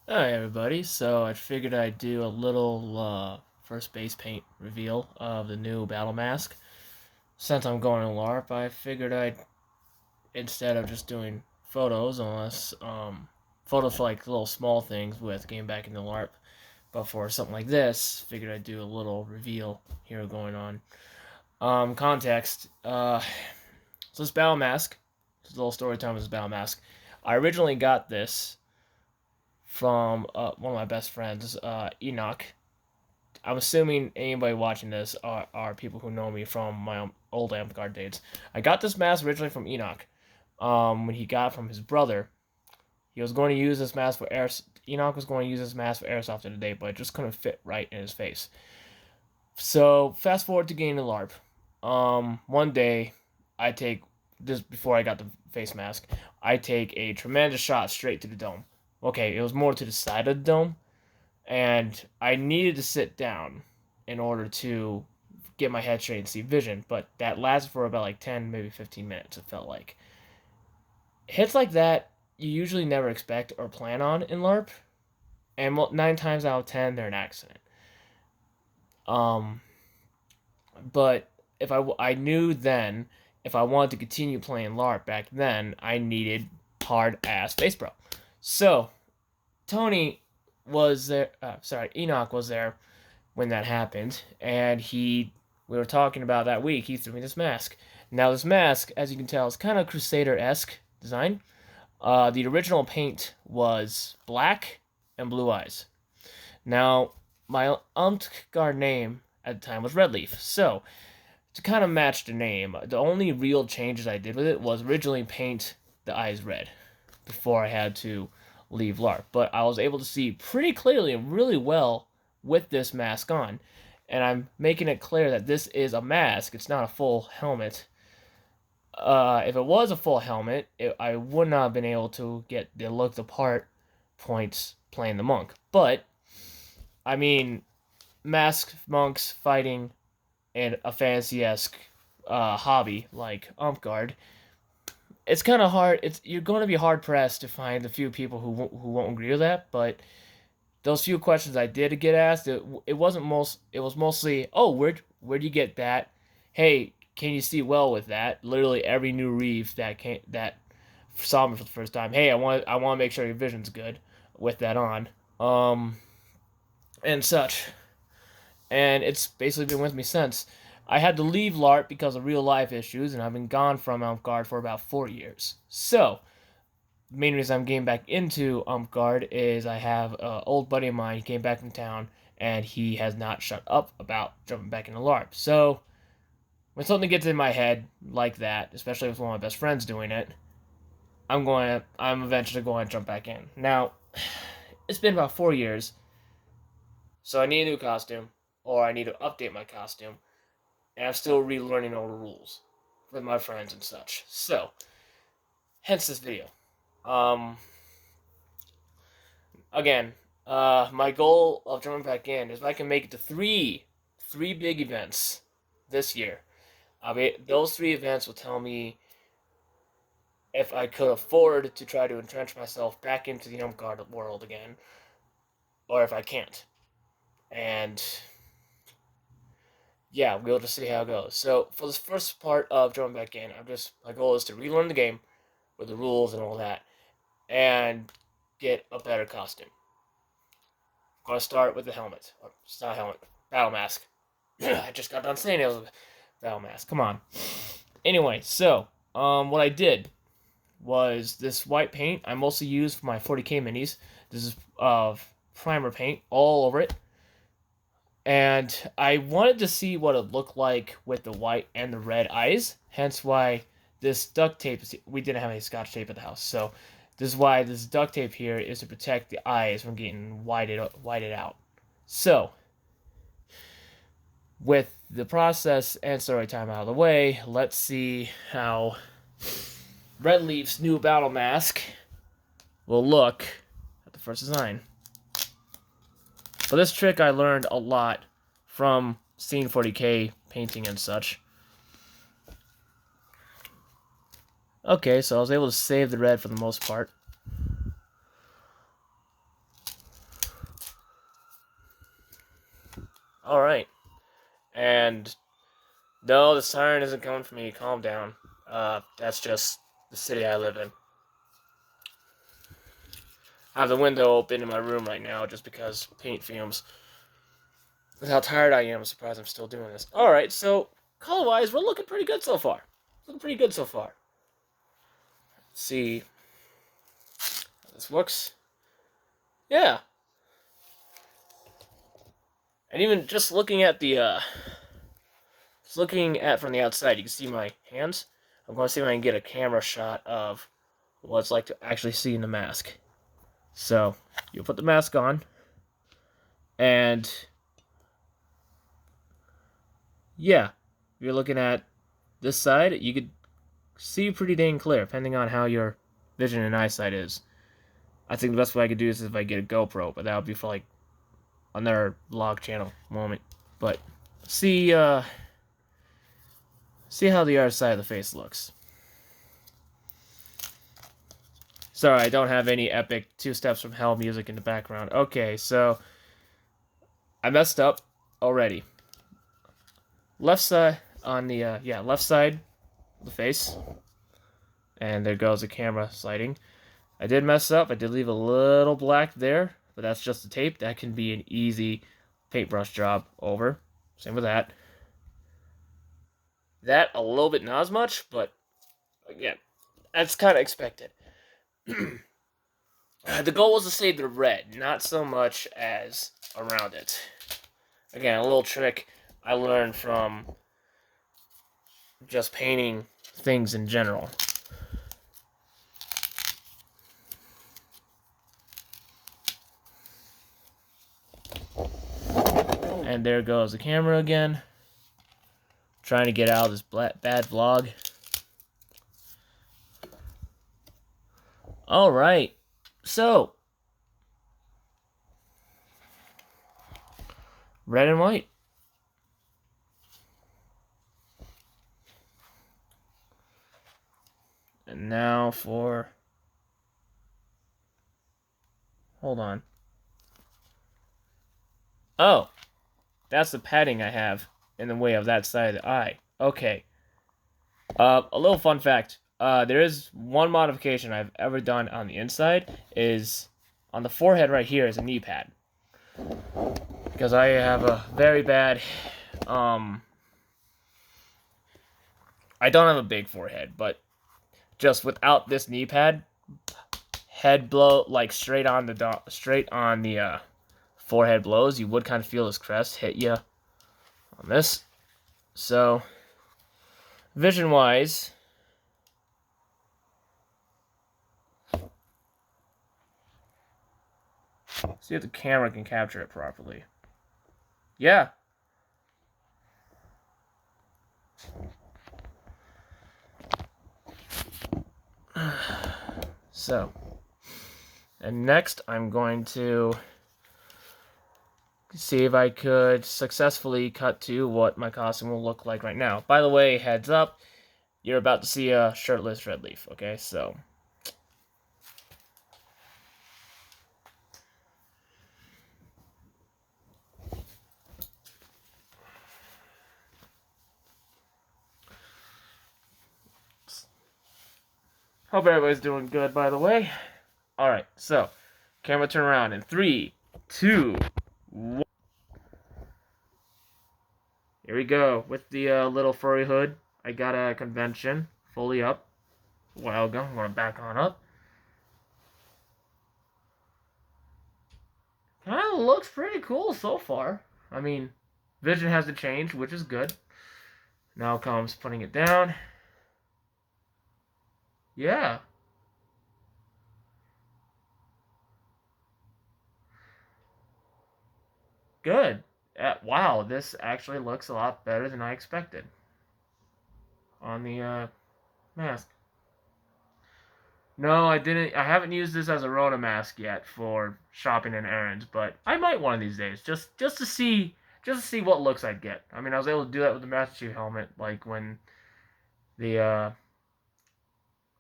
Hi everybody, so I figured I'd do a little first base paint reveal of the new battle mask. Since I'm going to LARP, I figured I'd, instead of just doing photos, photos for like little small things with getting back into LARP, but for something like this, figured I'd do a little reveal here going on. Context, so this battle mask, this little story time with this battle mask, I originally got this from one of my best friends, Enoch. I'm assuming anybody watching this are people who know me from my old Amp days. I got this mask originally from Enoch. When he got it from his brother, he was going to use this mask for air. Enoch was going to use this mask for airsoft today, but it just couldn't fit right in his face. So fast forward to getting the LARP. One day, I take this before I got the face mask. I take a tremendous shot straight to the dome. Okay, it was more to the side of the dome, and I needed to sit down in order to get my head straight and see vision, but that lasted for about like 10, maybe 15 minutes, it felt like. Hits like that, you usually never expect or plan on in LARP, and 9 times out of 10, they're an accident. Um, but I knew then, if I wanted to continue playing LARP back then, I needed hard ass bass pro. So, Tony was there, Enoch was there when that happened, and we were talking about that week. He threw me this mask. Now this mask, as you can tell, is kind of Crusader-esque design. The original paint was black and blue eyes. Now my Umtgard name at the time was Red Leaf, so to kind of match the name, the only real changes I did with it was originally paint the eyes red before I had to leave LARP. But I was able to see pretty clearly and really well with this mask on. And I'm making it clear that this is a mask, it's not a full helmet. If it was a full helmet, I would not have been able to get the looked apart points playing the monk. But, I mean, masked monks fighting in a fantasy-esque hobby like Umpguard, it's kind of hard. You're going to be hard pressed to find a few people who won't agree with that. But those few questions I did get asked, it wasn't most. It was mostly, oh, where'd you get that? Hey, can you see well with that? Literally every new reef that saw me for the first time. Hey, I want to make sure your vision's good with that on. And such. And it's basically been with me since. I had to leave LARP because of real life issues, and I've been gone from Guard for about 4 years. So, the main reason I'm getting back into Guard is I have an old buddy of mine. He came back from town, and he has not shut up about jumping back into LARP. So, when something gets in my head like that, especially with one of my best friends doing it, I'm eventually going to jump back in. Now, it's been about 4 years, so I need a new costume, or I need to update my costume, and I'm still relearning all the rules with my friends and such. So, hence this video. Um, Again, my goal of jumping back in is if I can make it to three big events this year. Those three events will tell me if I could afford to try to entrench myself back into the Ump Guard world again, or if I can't. And yeah, we'll just see how it goes. So for this first part of jumping back in, my goal is to relearn the game with the rules and all that, and get a better costume. I'm gonna start with the helmet. It's not a helmet. Battle mask. I just got done saying it was a battle mask. Come on. Anyway, so what I did was this white paint I mostly use for my 40k minis. This is primer paint all over it, and I wanted to see what it looked like with the white and the red eyes. Hence why this duct tape. We didn't have any Scotch tape at the house, so this is why this duct tape here is to protect the eyes from getting whited out. So, with the process and story time out of the way, let's see how Red Leaf's new battle mask will look at the first design. For this trick, I learned a lot from seeing 40k painting and such. Okay, so I was able to save the red for the most part. Alright. And no, the siren isn't coming for me. Calm down. That's just the city I live in. I have the window open in my room right now just because paint fumes. With how tired I am, I'm surprised I'm still doing this. Alright, so color-wise, we're looking pretty good so far. Looking pretty good so far. Let's see how this looks. Yeah. And even just looking at the, from the outside, you can see my hands. I'm going to see if I can get a camera shot of what it's like to actually see in the mask. So, you put the mask on, and yeah, if you're looking at this side, you could see pretty dang clear, depending on how your vision and eyesight is. I think the best way I could do this is if I get a GoPro, but that would be for like another vlog channel moment. But see how the other side of the face looks. Sorry, I don't have any epic 2 Steps from Hell music in the background. Okay, so I messed up already. Left side on the left side of the face. And there goes the camera sliding. I did mess up. I did leave a little black there, but that's just the tape. That can be an easy paintbrush job over. Same with that. That a little bit not as much, but again, that's kind of expected. The goal was to save the red, not so much as around it. Again, a little trick I learned from just painting things in general. And there goes the camera again. Trying to get out of this bad vlog. Alright. So. Red and white. And now for... Hold on. Oh. That's the padding I have in the way of that side of the eye. Okay. A little fun fact. There is one modification I've ever done on the inside. Is on the forehead right here is a knee pad. Because I have a very bad... I don't have a big forehead, but just without this knee pad, head blow, like straight on the forehead blows, you would kind of feel this crest hit you on this. So, vision-wise, see if the camera can capture it properly. Yeah. So, and next I'm going to see if I could successfully cut to what my costume will look like right now. By the way, heads up, you're about to see a shirtless Red Leaf, okay? So. Hope everybody's doing good, by the way. Alright, so, camera turn around in 3, 2, 1. Here we go, with the little furry hood. I got a convention, fully up, a while ago. I'm going to back on up. Kind of looks pretty cool so far. I mean, vision hasn't changed, which is good. Now comes putting it down. Yeah. Good. Wow, this actually looks a lot better than I expected on the mask. No, I didn't. I haven't used this as a Rona mask yet for shopping and errands, but I might one of these days just to see what looks I'd get. I mean, I was able to do that with the Master Chief helmet, like when the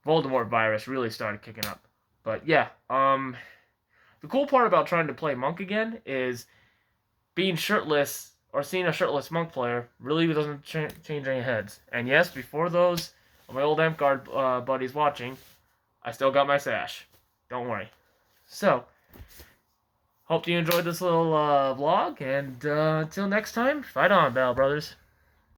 Voldemort virus really started kicking up. But yeah, the cool part about trying to play Monk again is being shirtless or seeing a shirtless monk player really doesn't change any heads. And yes, before those of my old Amp Guard buddies watching, I still got my sash. Don't worry. So, hope you enjoyed this little vlog, and until next time, fight on, Battle Brothers.